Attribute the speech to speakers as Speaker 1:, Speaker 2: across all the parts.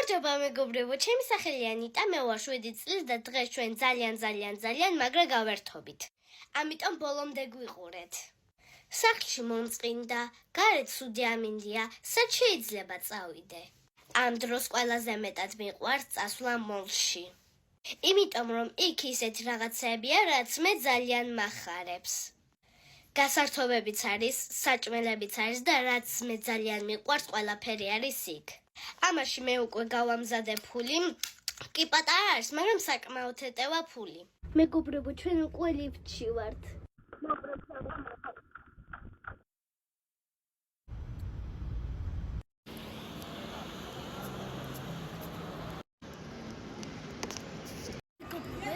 Speaker 1: გამარჯობა მეგობრებო, ჩემი სახელია ნიტა, მე ვარ 7 წლის და დღეს ჩვენ ძალიან მაგრა გავერთობით. ამიტომ ბოლომდე გვიყურეთ. სახლში მომწყინდა, გარეთ ცუდი ამინდია, სად შეიძლება წავიდე? ამ დროს ყველაზე მეტად მიყვარს წასვლა მოლში. იმიტომ რომ იქ ისეთი რაღაცებია, რაც მე ძალიან მახარებს. გასართობებიც არის, საჭმელებიც არის და რაც მე ძალიან მიყვარს, ყველაფერი არის იქ. ამაში მე უკვე გავამზადე ფული. კი პატარა არის, მაგრამ საკმაოდ ეტევა ფული. მეგობრებო, ჩვენ უკვე ლიფტში ვართ.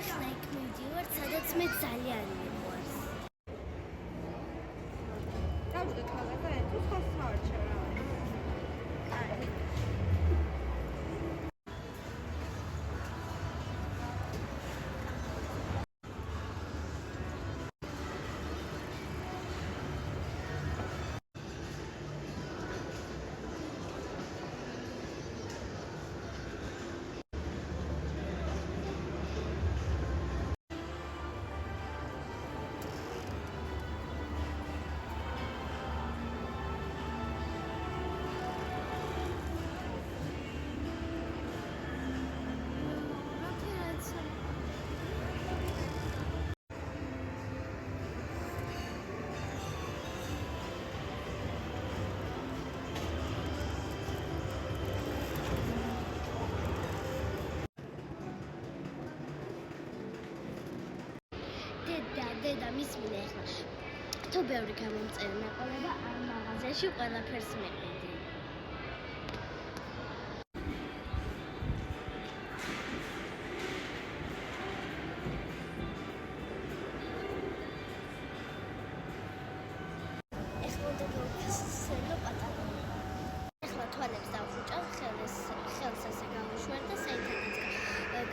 Speaker 1: ეხლა იქ მივდივარ, სადაც მე ძალიან მიყვარს.
Speaker 2: დავждეთ მაგაზე, თუ ხოს საარჩევა. დედა მისმინე ახლა. თუ ბევრი გამომწერი მეყოლა ამ მაღაზიაში ყველაფერს მეყიდი. ეხლა დავხსენო პატარა. ეხლა თვალებს დავხუჭავ, ხელს ასე გავუშვერ და საერთოდ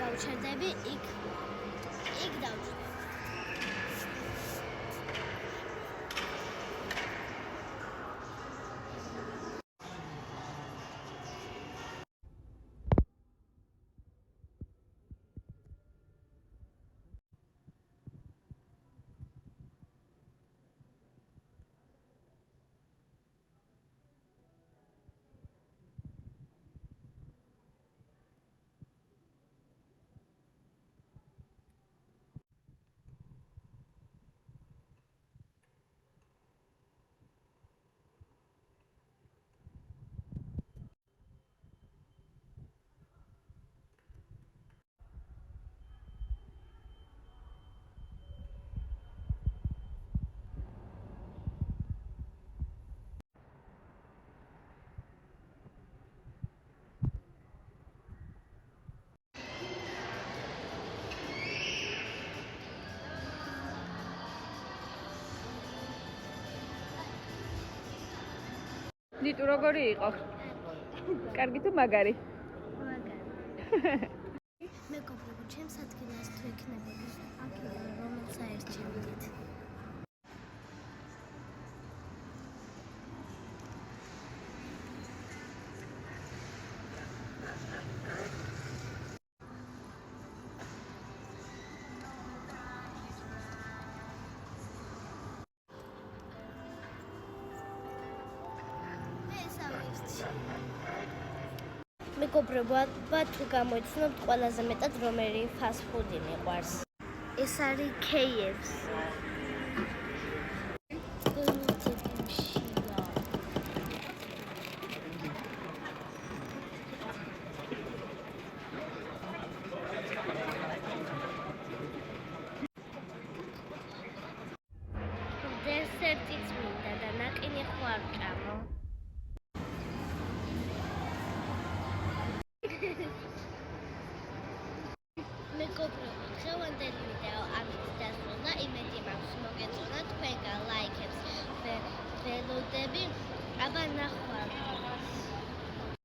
Speaker 2: გავჩერდები იქ დავჭრე. ნიტუ როგორი იყო? კარგი თუ მაგარი?
Speaker 1: მაგარი. მეგობრებო, ჩემს ადგილას თუ იქნებოდი, აქედან რომელს აერჩევდით? მეგობრებო, თუ გამოიცნობთ ყველაზე მეტად რომელი ფასტ-ფუდი მიყვარს? ეს არის KFC. დესერტიც მინდა და ნაკინი ხო არ ჭამო?